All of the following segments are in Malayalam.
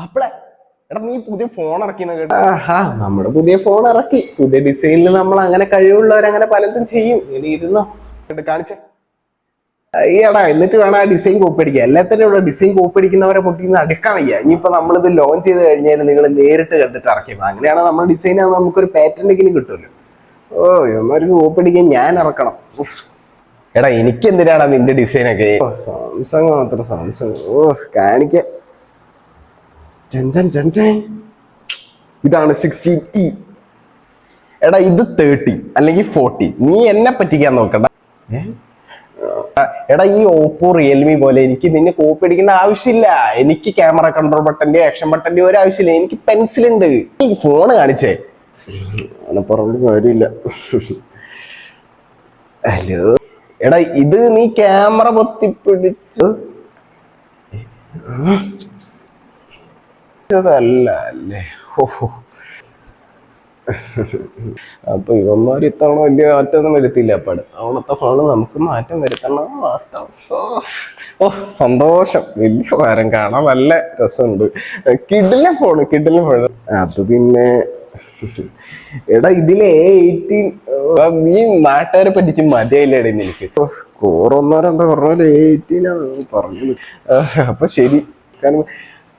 അപ്പളെ എടാ നീ പുതിയ ഫോൺ ഇറക്കിന്ന് കേട്ടോ. നമ്മുടെ പുതിയ ഫോൺ ഇറക്കി. പുതിയ ഡിസൈനിൽ നമ്മൾ അങ്ങനെ കഴിവുള്ളവരങ്ങനെ പലതും ചെയ്യും. ഇനി ഇരുന്നോ കാണിച്ചേ. ഈടാ എന്നിട്ട് വേണം ആ ഡിസൈൻ കോപ്പി അടിക്കുക. എല്ലാത്തിനും ഇവിടെ ഡിസൈൻ കോപ്പി അടിക്കുന്നവരെ പൊട്ടിന്ന് അടുക്കാൻ വയ്യ. ഇനിയിപ്പോ നമ്മളിത് ലോഞ്ച് ചെയ്ത് കഴിഞ്ഞാൽ നിങ്ങൾ നേരിട്ട് കണ്ടിട്ട് ഇറക്കിയത്. അങ്ങനെയാണ് നമ്മൾ ഡിസൈൻ നമുക്കൊരു പാറ്റേണെങ്കിലും കിട്ടുമല്ലോ. ഓ ഇവന്മാർക്ക് കോപ്പി അടിക്കാൻ ഞാൻ ഇറക്കണം. എടാ എനിക്ക് എന്തിനാണ് നിന്റെ ഡിസൈനൊക്കെ? സാംസങ് മാത്രം സാംസങ്. ഓ കാണിക്ക. ഇതാണ് 16E. എടാ ഇത് 30 അല്ലെങ്കിൽ 40. നീ എന്നെ പറ്റിക്കാൻ നോക്കണ്ട. എടാ ഈ ഓപ്പോ റിയൽമി പോലെ എനിക്ക് നിന്നെ കോപ്പി അടിക്കേണ്ട ആവശ്യമില്ല. എനിക്ക് ക്യാമറ കൺട്രോൾ ബട്ടന്റെ ആക്ഷൻ ബട്ടന്റെ ഒരു ആവശ്യമില്ല. എനിക്ക് പെൻസിലുണ്ട്. ഈ ഫോണ് കാണിച്ചേ. അങ്ങനെ പറഞ്ഞ കാര്യമില്ല. ഹലോ എടാ ഇത് നീ ക്യാമറ പൊത്തിപ്പിടിച്ച് അല്ല അല്ലേ? അപ്പൊ ഇവന്മാർ ഇത്തവണ വലിയ മാറ്റമൊന്നും വരുത്തില്ല. അപ്പൊ അടുത്തവണത്തെ ഫോണ് നമുക്ക് മാറ്റം വരുത്തണം വാസ്തവം. ഓ സന്തോഷം. വലിയ വാരം കാണാൻ നല്ല രസമുണ്ട്. കിഡിലെ ഫോണ്. അത് പിന്നെ എടാ ഇതിലെ 18 നീ നാട്ടുകാരെ പറ്റിച്ച് മതിയായില്ലേടേ നിനക്ക്. കോറൊന്നോ രണ്ടോ പറഞ്ഞ 18 പറഞ്ഞത്. അപ്പൊ ശരി. കാരണം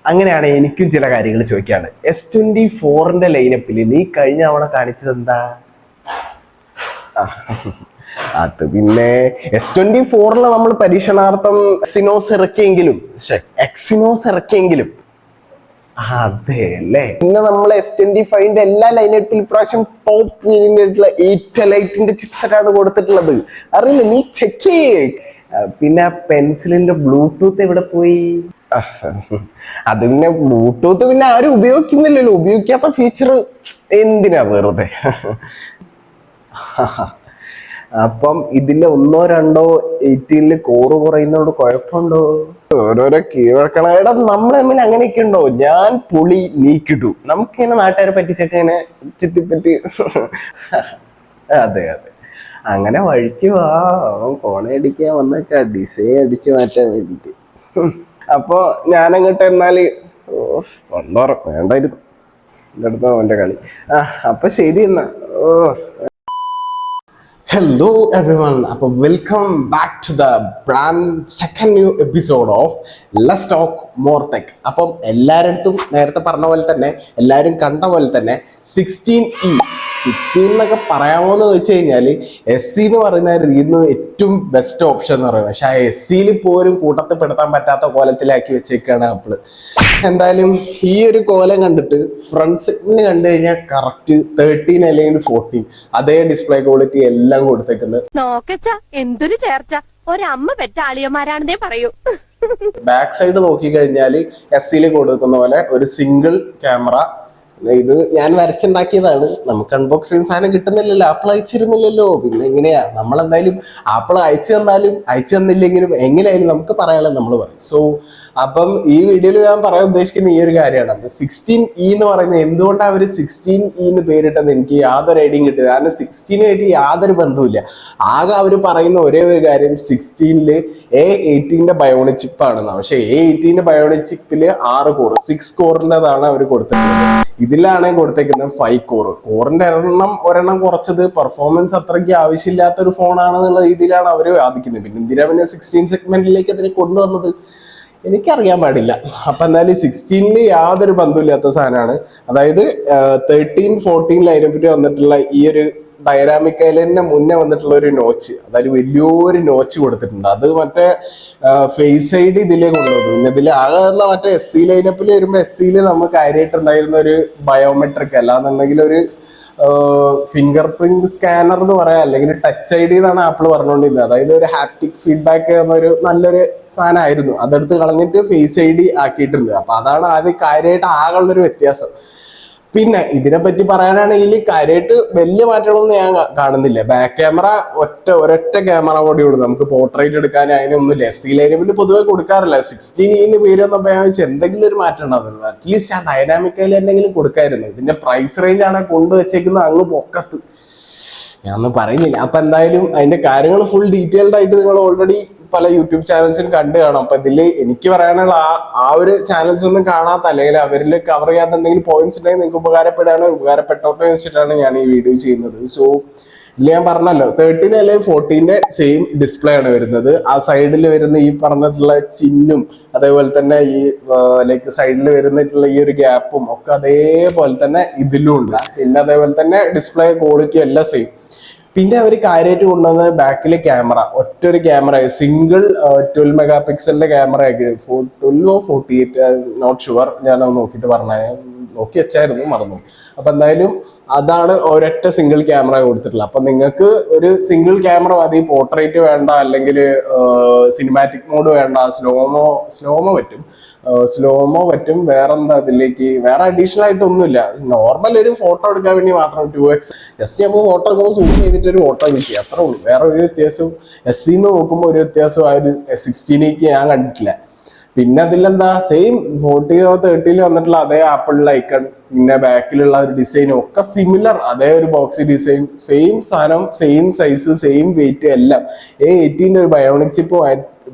അങ്ങനെയാണ് എനിക്കും ചില കാര്യങ്ങൾ ചോദിക്കാണ്. S24 ലൈനപ്പിൽ നീ കഴിഞ്ഞ തവണ കാണിച്ചത് എന്താ? അത് പിന്നെ S24 നമ്മൾ പരീക്ഷണാർത്ഥം എക്സിനോസ് ഇറക്കിയെങ്കിലും അതെ അല്ലേ. പിന്നെ നമ്മൾ S25 എല്ലാ ലൈനപ്പിൽ ഇപ്രാവശ്യം ടോപ്പ് വേരിയന്റായിട്ടുള്ള 8 ലൈറ്റിന്റെ ചിപ്സെറ്റ് ആണ് കൊടുത്തിട്ടുള്ളത്. അറിയില്ല, നീ ചെക്ക് ചെയ്യേ. പിന്നെ പെൻസിലിന്റെ ബ്ലൂടൂത്ത് എവിടെ പോയി? അത് പിന്നെ ബ്ലൂടൂത്ത് പിന്നെ ആരും ഉപയോഗിക്കുന്നില്ലല്ലോ. ഉപയോഗിക്കാത്ത ഫീച്ചർ എന്തിനാ വെറുതെ. അപ്പം ഇതില് 1 2 18 കോറ് കുറയുന്നോണ്ട് കുഴപ്പമുണ്ടോ? ഓരോരോ കീഴ്വഴക്കണം. എടാ നമ്മൾ തമ്മിൽ അങ്ങനെയൊക്കെ ഉണ്ടോ? ഞാൻ പുളി നീക്കിട്ടു. നമുക്കിങ്ങനെ നാട്ടുകാരെ പറ്റിച്ചൊക്കെ ഇങ്ങനെ ചുറ്റിപ്പറ്റി. അതെ അതെ അങ്ങനെ വഴിക്ക് വാ. കോണയടിക്കാൻ വന്നൊക്കെ ഡിസൈൻ അടിച്ചു മാറ്റാൻ വേണ്ടിട്ട്. അപ്പൊ ഞാനങ്ങോട്ട് എന്നാല് കൊണ്ടോറ വേണ്ടായിരുന്നു. എൻ്റെ അടുത്ത അവന്റെ കളി. അപ്പൊ ശരി എന്നാ. Hello everyone. അപ്പൊ welcome back to the second new episode of let's talk more tech. അപ്പം എല്ലാവരുടെ അടുത്തും നേരത്തെ പറഞ്ഞ പോലെ തന്നെ എല്ലാവരും കണ്ട പോലെ തന്നെ 16E എന്നൊക്കെ പറയാമോന്ന് വെച്ച് കഴിഞ്ഞാൽ SE എന്ന് പറയുന്നതായിരുന്നു ഇന്ന് ഏറ്റവും ബെസ്റ്റ് ഓപ്ഷൻ എന്ന് പറയുന്നത്. പക്ഷെ ആ SEയിൽ പോലും കൂട്ടത്തിൽപ്പെടുത്താൻ പറ്റാത്ത കോലത്തിലാക്കി വെച്ചേക്കാണ് ആപ്പിള്. എന്തായാലും ഈ ഒരു കോലം കണ്ടിട്ട് ഫ്രണ്ട് സെഗ്മെന്റ് കണ്ടു കഴിഞ്ഞാൽ കറക്റ്റ് 13 അല്ലെങ്കിൽ 14 അതേ ഡിസ്പ്ലേ ക്വാളിറ്റി എല്ലാം കൊടുത്തേക്കുന്നത്. എന്തൊരു ചേർച്ച, ഒരമ്മ പെറ്റ ആളിയന്മാരാണെന്നേ പറയൂ. ബാക്ക് സൈഡ് നോക്കി കഴിഞ്ഞാൽ SEയിൽ കൊടുക്കുന്ന പോലെ ഒരു സിംഗിൾ ക്യാമറ. ഇത് ഞാൻ വരച്ചുണ്ടാക്കിയതാണ്. നമുക്ക് അൺബോക്സിങ് സാധനം കിട്ടുന്നില്ലല്ലോ. ആപ്പിൾ അയച്ചിരുന്നില്ലല്ലോ. പിന്നെ എങ്ങനെയാ നമ്മളെന്തായാലും ആപ്പിൾ അയച്ചു തന്നില്ലെങ്കിലും എങ്ങനെയായാലും നമുക്ക് പറയാനുള്ളത് നമ്മൾ പറയും. സോ അപ്പം ഈ വീഡിയോയിൽ ഞാൻ പറയാൻ ഉദ്ദേശിക്കുന്ന ഈ ഒരു കാര്യമാണ്. 16E എന്ന് പറയുന്നത് എന്തുകൊണ്ടാണ് അവർ 16E എന്ന് പേരിട്ടത് എനിക്ക് യാതൊരു ഐഡിയയും കിട്ടില്ല. കാരണം 16 യാതൊരു ബന്ധവുമില്ല. ആകെ അവർ പറയുന്ന ഒരേ ഒരു കാര്യം 16 A18 ബയോണിക് ചിപ്പ് ആണെന്നാണ്. പക്ഷെ A18 ബയോണിക് ചിപ്പിൽ 6 കോർ 6 കോറിൻ്റെതാണ് അവർ കൊടുത്തിട്ടുള്ളത്. ഇതിലാണ് കൊടുത്തേക്കുന്നത് 5 കോറിന്റെ ഒരെണ്ണം കുറച്ചത് പെർഫോമൻസ് അത്രയ്ക്ക് ആവശ്യമില്ലാത്ത ഒരു ഫോണാണെന്നുള്ള രീതിയിലാണ് അവർ വാദിക്കുന്നത്. പിന്നെ എന്തിനാ പിന്നെ 16 സെഗ്മെന്റിലേക്ക് അതിനെ കൊണ്ടുവന്നത് എനിക്കറിയാൻ പാടില്ല. അപ്പൊ എന്തായാലും 16 യാതൊരു ബന്ധമില്ലാത്ത സാധനമാണ്. അതായത് 13 14 അതിനെപ്പറ്റി വന്നിട്ടുള്ള ഈ ഒരു ഡൈനാമിക് ഐലൻഡിന്റെ മുന്നേ വന്നിട്ടുള്ള ഒരു നോച്ച്, അതായത് വലിയൊരു നോച്ച് കൊടുത്തിട്ടുണ്ട്. അത് മറ്റേ ഫേസ് ഐഡി ഇതിലേ കൊണ്ടുവന്നു. പിന്നെ ഇതിൽ ആകെ മറ്റേ SE ലൈനപ്പിൽ വരുമ്പോൾ SEയിൽ നമുക്ക് കാര്യമായിട്ടുണ്ടായിരുന്ന ഒരു ബയോമെട്രിക് അല്ലാന്നുണ്ടെങ്കിൽ ഒരു ഫിംഗർ പ്രിന്റ് സ്കാനർ എന്ന് പറയാം, അല്ലെങ്കിൽ ടച്ച് ID എന്നാണ് ആപ്പിൾ പറഞ്ഞുകൊണ്ടിരുന്നത്. അതായത് ഒരു ഹാപ്റ്റിക് ഫീഡ്ബാക്ക് എന്നൊരു നല്ലൊരു സാധനമായിരുന്നു. അതെടുത്ത് കളഞ്ഞിട്ട് ഫേസ് ID ആക്കിയിട്ടുണ്ട്. അപ്പൊ അതാണ് ആദ്യം കാര്യമായിട്ട് ആകെയുള്ളൊരു വ്യത്യാസം. പിന്നെ ഇതിനെപ്പറ്റി പറയാനാണെങ്കിൽ കാര്യമായിട്ട് വലിയ മാറ്റങ്ങളൊന്നും ഞാൻ കാണുന്നില്ല. ബാക്ക് ക്യാമറ ഒരൊറ്റ ക്യാമറ കൂടി ഉള്ളൂ. നമുക്ക് പോർട്രേറ്റ് എടുക്കാൻ അതിനൊന്നുമില്ല. SE ലൈനപ്പിൽ പൊതുവെ കൊടുക്കാറില്ല. 16 പേര് വന്നപ്പോൾ ഞാൻ വെച്ചാൽ എന്തെങ്കിലും ഒരു മാറ്റം ഉണ്ടാകുന്നു. അറ്റ്ലീസ്റ്റ് ആ ഡൈനാമിക്കയിൽ എന്തെങ്കിലും കൊടുക്കായിരുന്നു. ഇതിന്റെ പ്രൈസ് റേഞ്ച് ആണ് കൊണ്ടുവച്ചേക്കുന്നത് അങ്ങ് പൊക്കത്ത്. ഞാനൊന്നും പറയുന്നില്ല. അപ്പൊ എന്തായാലും അതിന്റെ കാര്യങ്ങൾ ഫുൾ ഡീറ്റെയിൽഡ് ആയിട്ട് നിങ്ങൾ ഓൾറെഡി പല യൂട്യൂബ് ചാനൽസിലും കണ്ടു കാണാം. അപ്പൊ ഇതില് എനിക്ക് പറയാനുള്ള ആ ഒരു ചാനൽസ് ഒന്നും കാണാത്ത അല്ലെങ്കിൽ അവരിൽ കവർ ചെയ്യാത്ത എന്തെങ്കിലും പോയിന്റ്സ് ഉണ്ടെങ്കിൽ നിങ്ങൾക്ക് ഉപകാരപ്പെട്ടോട്ടെ വെച്ചിട്ടാണ് ഞാൻ ഈ വീഡിയോ ചെയ്യുന്നത്. സോ ഇതിൽ ഞാൻ പറഞ്ഞല്ലോ 13 അല്ലെങ്കിൽ 14 സെയിം ഡിസ്പ്ലേ ആണ് വരുന്നത്. ആ സൈഡിൽ വരുന്ന ഈ പറഞ്ഞിട്ടുള്ള ചിഹ്നും അതേപോലെ തന്നെ ഈ ലൈക്ക് സൈഡിൽ വരുന്നിട്ടുള്ള ഈ ഒരു ഗ്യാപ്പും ഒക്കെ അതേപോലെ തന്നെ ഇതിലും ഉണ്ട്. പിന്നെ അതേപോലെ തന്നെ ഡിസ്പ്ലേ ക്വാളിറ്റി എല്ലാം സെയിം. പിന്നെ അവർ കാര്യമായിട്ട് കൊണ്ടുവന്നത് ബാക്കിലെ ക്യാമറ, ഒറ്റൊരു ക്യാമറ, സിംഗിൾ 12 മെഗാ പിക്സലിന്റെ ക്യാമറ ആക്കി, 12 48 നോട്ട് ഷുവർ, ഞാൻ നോക്കിയിട്ട് പറഞ്ഞാൽ നോക്കി വെച്ചായിരുന്നു, മറന്നു. അപ്പൊ എന്തായാലും അതാണ് ഒരൊറ്റ സിംഗിൾ ക്യാമറ കൊടുത്തിട്ടുള്ളത്. അപ്പൊ നിങ്ങൾക്ക് ഒരു സിംഗിൾ ക്യാമറ മതി, പോർട്രേറ്റ് വേണ്ട, അല്ലെങ്കിൽ സിനിമാറ്റിക് മോഡ് വേണ്ട, സ്ലോമോ പറ്റും. വേറെന്താ അതിലേക്ക് വേറെ അഡീഷണൽ ആയിട്ട് ഒന്നുമില്ല. നോർമൽ ഒരു ഫോട്ടോ എടുക്കാൻ വേണ്ടി മാത്രം 2x ജസ്റ്റ് നമുക്ക് ഫോട്ടോ എടുക്കുമ്പോൾ സൂം ചെയ്തിട്ട് ഒരു ഫോട്ടോ കിട്ടി, അത്രേ ഉള്ളൂ. വേറെ ഒരു വ്യത്യാസവും SE നോക്കുമ്പോൾ ഒരു വ്യത്യാസവും ആ ഒരു 16 ഞാൻ കണ്ടിട്ടില്ല. പിന്നെ അതിലെന്താ സെയിം 40 30 വന്നിട്ടുള്ള അതേ ആപ്പിളിലെ ഐക്കൺ, പിന്നെ ബാക്കിലുള്ള ഒരു ഡിസൈനും ഒക്കെ സിമിലർ, അതേ ഒരു ബോക്സി ഡിസൈൻ, സെയിം സാധനം, സെയിം സൈസ്, സെയിം വെയിറ്റ് എല്ലാം. A18 ഒരു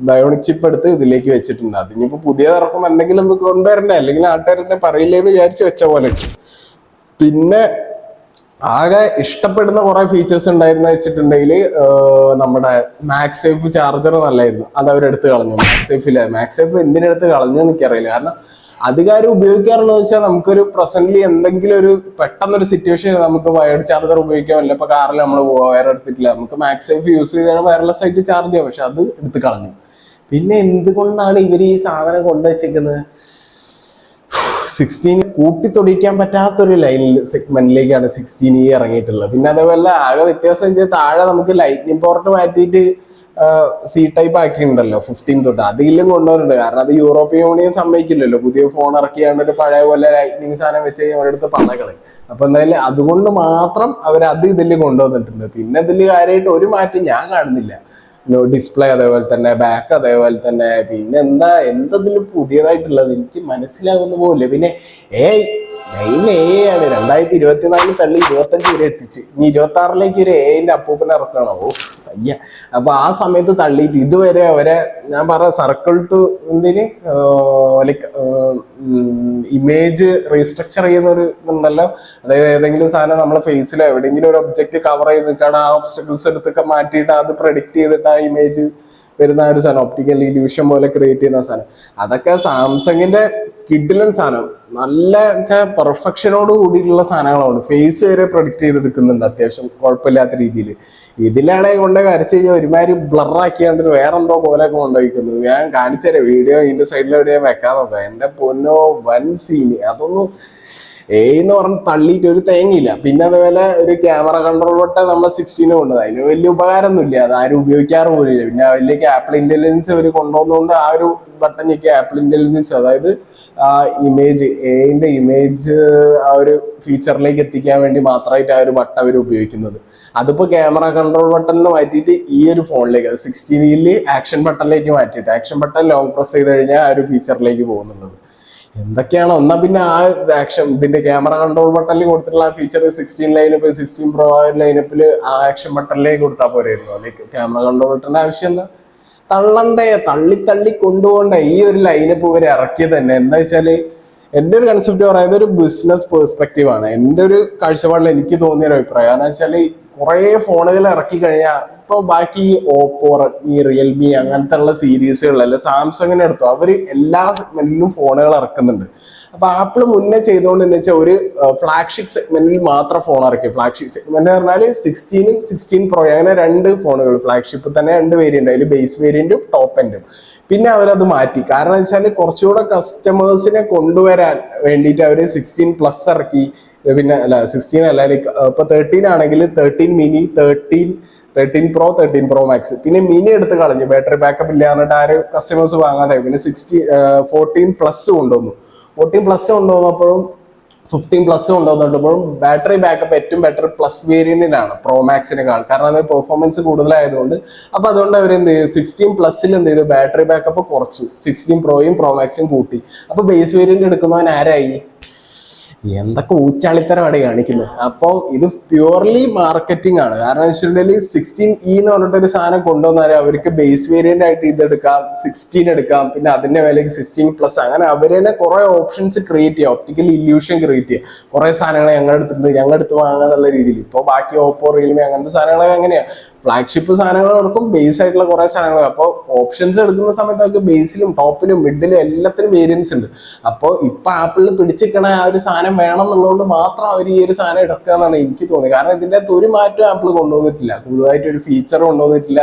ബയോണിക് ചിപ്പ് എടുത്ത് ഇതിലേക്ക് വെച്ചിട്ടുണ്ട്. അതിനിപ്പോ പുതിയത് ഇറക്കുമ്പോൾ എന്തെങ്കിലും കൊണ്ടുവരണ്ടേ, അല്ലെങ്കിൽ നാട്ടുകാരെന്നെ പറയില്ലേന്ന് വിചാരിച്ച് വെച്ച പോലെ. പിന്നെ ആകെ ഇഷ്ടപ്പെടുന്ന കുറെ ഫീച്ചേഴ്സ് ഉണ്ടായിരുന്നു വെച്ചിട്ടുണ്ടെങ്കിൽ നമ്മുടെ മാക്സേഫ് ചാർജർ നല്ലായിരുന്നു, അത് അവരെടുത്ത് കളഞ്ഞു. മാക്സേഫ് എന്തിനെടുത്ത് കളഞ്ഞു എനിക്കറിയില്ല. കാരണം അധികാരം ഉപയോഗിക്കാറുള്ളത് വെച്ചാൽ നമുക്കൊരു പ്രസന്റ്ലി എന്തെങ്കിലും ഒരു പെട്ടെന്നൊരു സിറ്റുവേഷൻ നമുക്ക് വയർഡ് ചാർജർ ഉപയോഗിക്കാൻ പറ്റില്ല. ഇപ്പൊ കാറിൽ നമ്മൾ വയർ എടുത്തിട്ടില്ല, നമുക്ക് മാക്സേഫ് യൂസ് ചെയ്താണ് വയർലെസ് ആയിട്ട് ചാർജ് ചെയ്യാം, പക്ഷെ അത് എടുത്ത് കളഞ്ഞു. പിന്നെ എന്തുകൊണ്ടാണ് ഇവർ ഈ സാധനം കൊണ്ടുവച്ചേക്കുന്നത്? 16 കൂട്ടിത്തൊടിക്കാൻ പറ്റാത്തൊരു സെഗ്മെന്റിലേക്കാണ് 16E ഇറങ്ങിയിട്ടുള്ളത്. പിന്നെ അതേപോലെ ആകെ വ്യത്യാസം വെച്ചാൽ താഴെ നമുക്ക് ലൈറ്റ്നിങ് പോർട്ട് മാറ്റിയിട്ട് C ടൈപ്പ് ആക്കിയിട്ടുണ്ടല്ലോ 15 തൊട്ട്. അതിലും കൊണ്ടുവരുന്നുണ്ട്. കാരണം അത് യൂറോപ്യൻ യൂണിയൻ സമ്മതിക്കില്ലല്ലോ, പുതിയ ഫോൺ ഇറക്കിയാണ്ട് ഒരു പഴയ പോലെ ലൈറ്റ്നിങ് സാധനം വെച്ച് കഴിഞ്ഞാൽ അവരെടുത്ത് പണകളെ. അപ്പൊ എന്തായാലും അതുകൊണ്ട് മാത്രം അവർ അത് ഇതിൽ കൊണ്ടുവന്നിട്ടുണ്ട്. പിന്നെ ഇതിൽ കാര്യമായിട്ട് ഒരു മാറ്റം ഞാൻ കാണുന്നില്ല. ഡിസ്പ്ലേ അതേപോലെ തന്നെ, ബാക്ക് അതേപോലെ തന്നെ. പിന്നെ എന്തതിലും പുതിയതായിട്ടുള്ളത് എനിക്ക് മനസ്സിലാകുന്ന പോലെ. പിന്നെ ആണ് 2024 തള്ളി 25 വരെ എത്തിച്ച്, ഇനി 26 ഒരു AI അപ്പൂപ്പനെ ഇറക്കണോ? അയ്യ. അപ്പൊ ആ സമയത്ത് തള്ളിയിട്ട് ഇതുവരെ അവരെ ഞാൻ പറഞ്ഞ circle to like image restructure ചെയ്യുന്ന ഒരു ഇതുണ്ടല്ലോ, അതായത് ഏതെങ്കിലും സാധനം നമ്മളെ ഫേസിലോ എവിടെയെങ്കിലും ഒരു ഒബ്ജക്റ്റ് കവർ ചെയ്ത് നിൽക്കുകയാണ്, ആ ഒബ്സ്റ്റക്കിൾസ് എടുത്തൊക്കെ മാറ്റിയിട്ട് അത് പ്രഡിക്റ്റ് ചെയ്തിട്ട് ആ ഇമേജ് വരുന്ന ഒരു സാധനം, ഒപ്റ്റിക്കൽ ഇല്യൂഷൻ പോലെ ക്രിയേറ്റ് ചെയ്യുന്ന സാധനം. അതൊക്കെ സാംസങ്ങിന്റെ കിഡിലൻ സാധനം, നല്ല പെർഫെക്ഷനോട് കൂടിയിട്ടുള്ള സാധനങ്ങളാണ്. ഫേസ് വരെ പ്രൊഡിക്റ്റ് ചെയ്തെടുക്കുന്നുണ്ട് അത്യാവശ്യം കുഴപ്പമില്ലാത്ത രീതിയിൽ. ഇതിലാണെങ്കിൽ കൊണ്ട് വരച്ച് കഴിഞ്ഞാൽ ഒരുമാതിരി ബ്ലറാക്കിയാണ്ട് വേറെന്തോ പോലെയൊക്കെ കൊണ്ടുപോയിക്കുന്നത്. ഞാൻ കാണിച്ചുതരാം വീഡിയോ, ഇതിന്റെ സൈഡിലെവിടെ ഞാൻ വെക്കാൻ നോക്കാം. എന്റെ പൊന്നോ വൻ സീന്. അതൊന്നും എന്ന് പറഞ്ഞ് തള്ളിയിട്ട് ഒരു തേങ്ങയില്ല. പിന്നെ അതുപോലെ ഒരു ക്യാമറ കൺട്രോൾ ബട്ടൺ നമ്മൾ 16 കൊണ്ടത്, അതിന് വലിയ ഉപകാരമൊന്നുമില്ല, അത് ആരും ഉപയോഗിക്കാറ് പോലില്ല. പിന്നെ അതിലേക്ക് ആപ്പിൾ ഇന്റലിജൻസ് അവർ കൊണ്ടുവന്നുകൊണ്ട് ആ ഒരു ബട്ടൺ ഞെക്കി ആപ്പിൾ ഇന്റലിജൻസ്, അതായത് ഇമേജ് ഇമേജ് ആ ഒരു ഫീച്ചറിലേക്ക് എത്തിക്കാൻ വേണ്ടി മാത്രമായിട്ട് ആ ഒരു ബട്ടൺ അവർ ഉപയോഗിക്കുന്നത്. അതിപ്പോ ക്യാമറ കൺട്രോൾ ബട്ടണിന് മാറ്റിയിട്ട് ഈ ഒരു ഫോണിലേക്ക് 16 ആക്ഷൻ ബട്ടണിലേക്ക് മാറ്റിയിട്ട്, ആക്ഷൻ ബട്ടൺ ലോങ് പ്രസ് ചെയ്ത് കഴിഞ്ഞാൽ ആ ഒരു ഫീച്ചറിലേക്ക് പോകുന്നുള്ളത്. എന്തൊക്കെയാണോ എന്നാ പിന്നെ ആ ഇതിന്റെ ക്യാമറ കൺട്രോൾ ബട്ടണിൽ കൊടുത്തിട്ടുള്ള ആ ഫീച്ചർ 16 ലൈനപ്പ് 16 Pro ലൈനപ്പിൽ ആ ആക്ഷൻ ബട്ടണിലേക്ക് കൊടുത്താൽ പോരായിരുന്നു. അല്ലെങ്കിൽ ക്യാമറ കൺട്രോൾ ബട്ടണിന്റെ ആവശ്യം എന്താ? തള്ളി കൊണ്ടുപോകണ്ടേ. ഈ ഒരു ലൈനപ്പ് ഇവരെ ഇറക്കിയത് തന്നെ എന്താ വെച്ചാല്, എൻ്റെ ഒരു കൺസെപ്റ്റ് പറയുന്നത് ഒരു ബിസിനസ് പെർസ്പെക്റ്റീവ് ആണ്. എൻ്റെ ഒരു കാഴ്ചപ്പാടിൽ എനിക്ക് തോന്നിയ ഒരു അഭിപ്രായം എന്ന് വെച്ചാല്, കുറെ ഫോണുകൾ ഇറക്കി കഴിഞ്ഞാൽ ഇപ്പൊ ബാക്കി ഓപ്പോ, റെഡ്മി, റിയൽമി അങ്ങനത്തെ ഉള്ള സീരീസുകളല്ല സാംസങ്ങിനെ എടുത്തു, അവര് എല്ലാ സെഗ്മെന്റിലും ഫോണുകൾ ഇറക്കുന്നുണ്ട്. അപ്പൊ ആപ്പിൾ മുന്നേ ചെയ്തുകൊണ്ട് എന്ന് വെച്ചാൽ ഒരു ഫ്ലാഗ്ഷിപ്പ് സെഗ്മെന്റിൽ മാത്രം ഫോൺ ഇറക്കി. ഫ്ലാഗ്ഷിപ്പ് സെഗ്മെന്റ് പറഞ്ഞാല് 16 16 Pro അങ്ങനെ 2 ഫോണുകൾ, ഫ്ലാഗ്ഷിപ്പ് തന്നെ 2 വേരിയന്റ്, അതിൽ ബേസ് വേരിയന്റും ടോപ്പ് എൻഡും. പിന്നെ അവരത് മാറ്റി. കാരണം വെച്ചാൽ കുറച്ചുകൂടെ കസ്റ്റമേഴ്സിനെ കൊണ്ടുവരാൻ വേണ്ടിയിട്ട് അവര് 16+ ഇറക്കി. പിന്നെ അല്ല 16 അല്ല, ലൈക്ക് ഇപ്പൊ 13 ആണെങ്കിൽ 13 മിനി, 13 Pro, 13 Pro Max. പിന്നെ മിനി എടുത്ത് കളഞ്ഞു, ബാറ്ററി ബാക്കപ്പ് ഇല്ല എന്നിട്ട് ആരും കസ്റ്റമേഴ്സ് വാങ്ങാതെ. പിന്നെ 14+ കൊണ്ടുവന്നു. 14+ കൊണ്ടുവന്നപ്പോഴും 15+ കൊണ്ടുവന്നിട്ടപ്പോഴും ബാറ്ററി ബാക്കപ്പ് ഏറ്റവും ബെറ്റർ പ്ലസ് വേരിയന്റിനാണ്, പ്രോ മാക്സിനേക്കാൾ. കാരണം അത് പെർഫോമൻസ് കൂടുതലായതുകൊണ്ട്. അപ്പൊ അതുകൊണ്ട് അവർ എന്ത് ചെയ്തു, 16+ എന്ത് ചെയ്തു, ബാറ്ററി ബാക്കപ്പ് കുറച്ചു, 16 Proയും Pro Maxും കൂട്ടി. അപ്പൊ ബേസ് വേരിയന്റ് എടുക്കുന്നവൻ ആരായി? എന്തൊക്കെ ഊച്ചാളിത്തരമാണ് കാണിക്കുന്നത്. അപ്പോൾ ഇത് പ്യൂർലി മാർക്കറ്റിംഗ് ആണ്. കാരണം വെച്ചിട്ടുണ്ടെങ്കിൽ 16E എന്ന് പറഞ്ഞിട്ടൊരു സാധനം കൊണ്ടുവന്നാൽ അവർക്ക് ബേസ് വേരിയന്റ് ആയിട്ട് ഇതെടുക്കാം, 16 എടുക്കാം, പിന്നെ അതിന്റെ വിലയ്ക്ക് 16+, അങ്ങനെ അവർ തന്നെ കുറെ ഓപ്ഷൻസ് ക്രിയേറ്റ് ചെയ്യുക, ഒപ്റ്റിക്കൽ ഇല്യൂഷൻ ക്രിയേറ്റ് ചെയ്യുക. കുറെ സാധനങ്ങൾ ഞങ്ങളുടെ അടുത്ത് വാങ്ങാന്നുള്ള രീതിയിൽ. ഇപ്പോൾ ബാക്കി ഓപ്പോ, റിയൽമി അങ്ങനത്തെ സാധനങ്ങളൊക്കെ എങ്ങനെയാണ് ഫ്ലാഗ്ഷിപ്പ് സാധനങ്ങൾ എടുക്കും, ബേസ് ആയിട്ടുള്ള കുറെ സാധനങ്ങൾ. അപ്പോൾ ഓപ്ഷൻസ് എടുക്കുന്ന സമയത്ത് അവർക്ക് ബേസിലും ടോപ്പിലും മിഡിലും എല്ലാത്തിനും വേരിയൻസ് ഉണ്ട്. അപ്പോൾ ഇപ്പൊ ആപ്പിളിൽ പിടിച്ചിരിക്കണ ആ ഒരു സാധനം വേണം എന്നുള്ളതുകൊണ്ട് മാത്രം അവർ ഈ ഒരു സാധനം എടുക്കുക എന്നാണ് എനിക്ക് തോന്നിയത്. കാരണം ഇതിൻ്റെ അകത്ത് ഒരു മാറ്റം ആപ്പിൾ കൊണ്ടുവന്നിട്ടില്ല, കൂടുതലായിട്ട് ഒരു ഫീച്ചർ കൊണ്ടുവന്നിട്ടില്ല,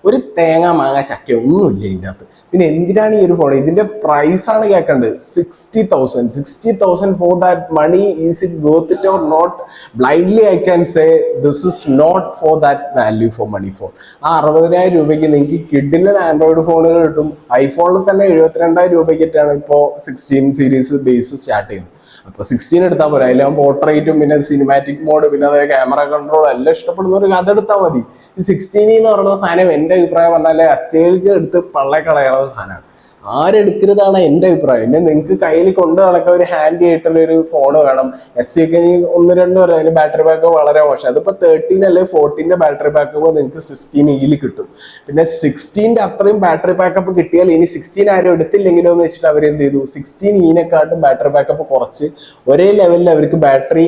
ഒരു തേങ്ങ മാങ്ങ ചക്ക ഒന്നുമില്ല ഇതിൻ്റെ അകത്ത്. പിന്നെ എന്തിനാണ് ഈ ഒരു ഫോൺ? ഇതിന്റെ പ്രൈസ് ആണ് കേൾക്കേണ്ടത്. 60,000 for that money. Is it worth it or not? Blindly I can say this is not for that value for money phone. ആ 60,000 രൂപയ്ക്ക് നിങ്ങൾക്ക് കിഡിലൻ ആൻഡ്രോയിഡ് ഫോണുകൾ കിട്ടും. ഐഫോണിൽ തന്നെ 72,000 രൂപയ്ക്കിട്ടാണ് ഇപ്പോൾ 16 സീരീസ് ബേസ് സ്റ്റാർട്ട് ചെയ്യുന്നത്. അപ്പോൾ 16 എടുത്താൽ പോരാ, അതിലാകുമ്പോൾ പോർട്രേറ്റും പിന്നെ സിനിമാറ്റിക് മോഡ് പിന്നെ അതേ ക്യാമറ കൺട്രോൾ എല്ലാം ഇഷ്ടപ്പെടുന്നവർക്ക് അതെടുത്താൽ മതി. ഈ 16 എന്ന് പറയുന്ന സാധനം എൻ്റെ അഭിപ്രായം പറഞ്ഞാൽ അച്ചേൽക്ക് എടുത്ത് പള്ളക്കളയാനുള്ള സാധനമാണ്. ആരെടുക്കരുതാണ് എൻ്റെ അഭിപ്രായം. പിന്നെ നിങ്ങൾക്ക് കയ്യിൽ കൊണ്ട് നടക്കാൻ ഒരു ഹാൻഡി ആയിട്ടുള്ള ഒരു ഫോൺ വേണം. SE ഒക്കെ 1-2 വരെ അതിന് ബാറ്ററി ബാക്കപ്പ് വളരെ മോശം. അതിപ്പോൾ 13 അല്ലെങ്കിൽ 14 ബാറ്ററി ബാക്കപ്പ് നിങ്ങൾക്ക് 16E കിട്ടും. പിന്നെ 16 അത്രയും ബാറ്ററി ബാക്കപ്പ് കിട്ടിയാൽ ഇനി 16 ആരും എടുത്തില്ലെങ്കിലോ എന്ന് വെച്ചിട്ട് അവർ എന്ത് ചെയ്തു, 16E ബാറ്ററി ബാക്കപ്പ് കുറച്ച് ഒരേ ലെവലിൽ അവർക്ക് ബാറ്ററി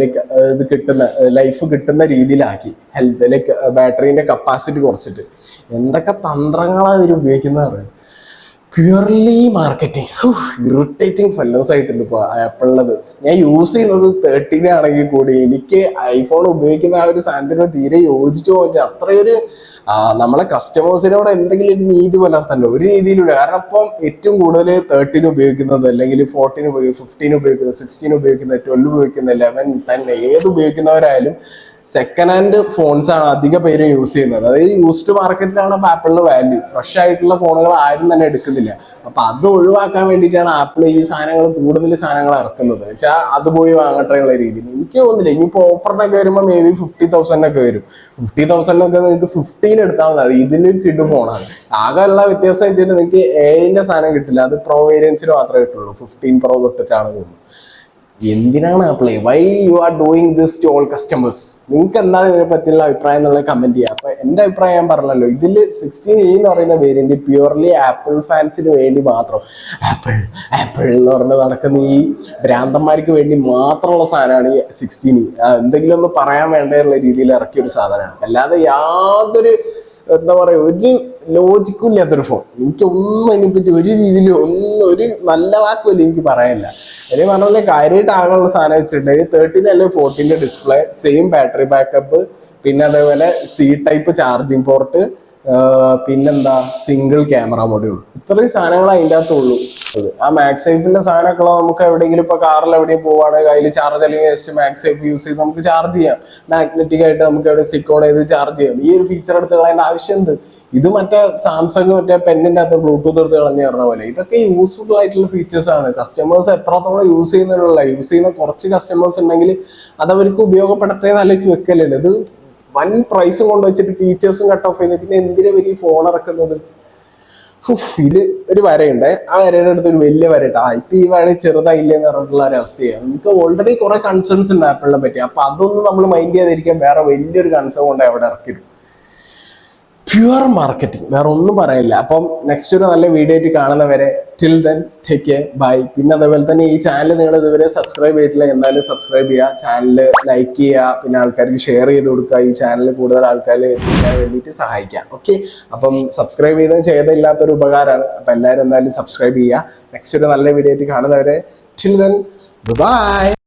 ലൈക്ക് ഇത് കിട്ടുന്ന ലൈഫ് കിട്ടുന്ന രീതിയിലാക്കി. ഹെൽത്ത് ലൈക്ക് ബാറ്ററീൻ്റെ കപ്പാസിറ്റി കുറച്ചിട്ട് എന്തൊക്കെ തന്ത്രങ്ങളാണ് ഇവർ ഉപയോഗിക്കുന്നത് അറിയാം. Purely marketing. ഇറിറ്റേറ്റിംഗ് ഫെല്ലോസ് ആയിട്ടുണ്ട് ഇപ്പോൾ ആപ്പിളിനത്. ഞാൻ യൂസ് ചെയ്യുന്നത് 13 ആണെങ്കിൽ കൂടി എനിക്ക് ഐഫോൺ ഉപയോഗിക്കുന്ന ആ ഒരു സാധനത്തിനോട് തീരെ യോജിച്ചു പോയിട്ട് അത്രയൊരു നമ്മളെ കസ്റ്റമേഴ്സിനോട് എന്തെങ്കിലും ഒരു നീതി പുലർത്തല്ലോ ഒരു രീതിയിലൂടെ. കാരണം ഇപ്പം ഏറ്റവും കൂടുതൽ 13 ഉപയോഗിക്കുന്നത്, അല്ലെങ്കിൽ 14 15 ഉപയോഗിക്കുന്നത്, 16 ഉപയോഗിക്കുന്നത്, 12 ഉപയോഗിക്കുന്നത്, 11, 10 ഏത് ഉപയോഗിക്കുന്നവരായാലും സെക്കൻഡ് ഹാൻഡ് ഫോൺസ് ആണ് അധിക പേര് യൂസ് ചെയ്യുന്നത്. അതായത് യൂസ്ഡ് മാർക്കറ്റിലാണ് അപ്പോൾ ആപ്പിളിന്റെ വാല്യൂ. ഫ്രഷ് ആയിട്ടുള്ള ഫോണുകൾ ആരും തന്നെ എടുക്കുന്നില്ല. അപ്പൊ അത് ഒഴിവാക്കാൻ വേണ്ടിയിട്ടാണ് ആപ്പിൾ ഈ സാധനങ്ങൾ കൂടുതൽ സാധനങ്ങൾ ഇറക്കുന്നത്. വെച്ചാൽ അത് പോയി വാങ്ങട്ടെ എന്നുള്ള രീതിയിൽ. എനിക്ക് തോന്നുന്നില്ല ഇനിയിപ്പോൾ ഓഫറിനൊക്കെ വരുമ്പോൾ മേ ബി 50,000 വരും. 50,000 നിങ്ങൾക്ക് 15 എടുത്താൽ മതി. ഇതിന് കിട്ടും ഫോണാണ്. ആകെ ഉള്ള വ്യത്യാസം വെച്ചിട്ട് നിങ്ങൾക്ക് A-ന്റെ സാധനം കിട്ടില്ല, അത് പ്രോ വേരിയൻസിന് മാത്രമേ കിട്ടുള്ളൂ. 15 Pro തൊട്ടിട്ടാണ് തോന്നുന്നത്. എന്തിനാണ് Apple why you are doing this to all customers? നിങ്ങൾക്ക് എന്താണ് ഇതിനെ പറ്റിയുള്ള അഭിപ്രായം എന്നുള്ളത് കമന്റ് ചെയ്യുക. അപ്പൊ എന്റെ അഭിപ്രായം ഞാൻ പറഞ്ഞല്ലോ, ഇതിൽ 16E എന്ന് പറയുന്ന വേരിയന്റ് പ്യുവർലി ആപ്പിൾ ഫാൻസിന് വേണ്ടി മാത്രം, ആപ്പിൾ ആപ്പിൾ എന്ന് പറഞ്ഞ് നടക്കുന്ന ഈ ഭ്രാന്തന്മാർക്ക് വേണ്ടി മാത്രമുള്ള സാധനമാണ് ഈ 16E. എന്തെങ്കിലും ഒന്ന് പറയാൻ വേണ്ട രീതിയിൽ ഇറക്കിയ ഒരു സാധനമാണ്. അല്ലാതെ യാതൊരു എന്താ പറയുക ഒരു ലോജിക്കും ഇല്ലാത്തൊരു ഫോൺ. എനിക്കൊന്നും അതിനെപ്പറ്റി ഒരു രീതിയിൽ ഒരു നല്ല വാക്കുമല്ല എനിക്ക് പറയാനില്ല. അതിന് പറഞ്ഞാൽ കാര്യമായിട്ട് ആകാനുള്ള സാധനം വെച്ചിട്ടുണ്ടെങ്കിൽ 13 അല്ലെങ്കിൽ 14 ഡിസ്പ്ലേ, സെയിം ബാറ്ററി ബാക്കപ്പ്, പിന്നെ അതേപോലെ C-ടൈപ്പ് ചാർജിങ് പോർട്ട്, പിന്നെന്താ സിംഗിൾ ക്യാമറ മൊഡ്യൂൾ. ഇത്രയും സാധനങ്ങൾ അതിൻ്റെ അകത്തുള്ളൂ. ആ മാക്സൈഫിന്റെ സാധനമൊക്കെ നമുക്ക് എവിടെയെങ്കിലും ഇപ്പൊ കാറിൽ എവിടെയും പോവാണെങ്കിൽ അതിൽ ചാർജ് അല്ലെങ്കിൽ ജസ്റ്റ് മാക്സൈഫ് യൂസ് ചെയ്ത് നമുക്ക് ചാർജ് ചെയ്യാം. മാഗ്നറ്റിക് ആയിട്ട് നമുക്ക് എവിടെ സ്റ്റിക്ക് ഓൺ ചെയ്ത് ചാർജ് ചെയ്യാം. ഈ ഒരു ഫീച്ചർ എടുത്ത് കളയേണ്ട ആവശ്യം എന്ത്? ഇത് മറ്റേ സാംസങ് മറ്റേ പെന്നിന്റെ അകത്ത് ബ്ലൂടൂത്ത് എടുത്ത് കളഞ്ഞു പറഞ്ഞ പോലെ. ഇതൊക്കെ യൂസ്ഫുൾ ആയിട്ടുള്ള ഫീച്ചേഴ്സ് ആണ്. കസ്റ്റമേഴ്സ് എത്രത്തോളം യൂസ് ചെയ്യുന്ന കുറച്ച് കസ്റ്റമേഴ്സ് ഉണ്ടെങ്കിൽ അത് അവർക്ക് ഉപയോഗപ്പെടുത്തേ നല്ല വെക്കലല്ലോ. ഇത് വൻ പ്രൈസും കൊണ്ട് വെച്ചിട്ട് ഫീച്ചേഴ്സും കട്ട് ഓഫ് ചെയ്ത് പിന്നെ എന്തിനാ വലിയ ഫോൺ ഇറക്കുന്നത്? ഇത് ഒരു വരയുണ്ട്, ആ വരയുടെ അടുത്ത് ഒരു വലിയ വരയിട്ടാ ഇപ്പൊ ഈ വര ചെറുതായില്ലേ എന്ന് പറഞ്ഞിട്ടുള്ള ഒരു അവസ്ഥയാണ്. നമുക്ക് ഓൾറെഡി കുറെ കൺസേൺസ് ഉണ്ട് ആപ്പിളിനെ പറ്റി. അപ്പൊ അതൊന്നും നമ്മൾ മൈൻഡ് ചെയ്യാതിരിക്കാൻ വേറെ വലിയൊരു കൺസേൺ കൊണ്ട് അവിടെ ഇറക്കിയിടും. പ്യുവർ മാർക്കറ്റിംഗ്, വേറെ ഒന്നും പറയില്ല. അപ്പം നെക്സ്റ്റ് ഒരു നല്ല വീഡിയോ ആയിട്ട് കാണുന്നവരെ till then take care, bye. പിന്നെ അതേപോലെ തന്നെ ഈ ചാനൽ നിങ്ങൾ ഇതുവരെ സബ്സ്ക്രൈബ് ചെയ്തിട്ടില്ല, എന്നാലും സബ്സ്ക്രൈബ് ചെയ്യുക, ചാനൽ ലൈക്ക് ചെയ്യുക, പിന്നെ ആൾക്കാർക്ക് ഷെയർ ചെയ്ത് കൊടുക്കുക. ഈ ചാനൽ കൂടുതൽ ആൾക്കാരിൽ എത്തിക്കാൻ വേണ്ടിയിട്ട് സഹായിക്കാം. ഓക്കെ, അപ്പം സബ്സ്ക്രൈബ് ചെയ്തില്ലാത്തൊരു ഉപകാരമാണ്. അപ്പം എല്ലാവരും എന്തായാലും സബ്സ്ക്രൈബ് ചെയ്യുക. നെക്സ്റ്റ് ഒരു നല്ല വീഡിയോ ആയിട്ട് കാണുന്നവരെ ടിൽ ദെൻ ബൈ.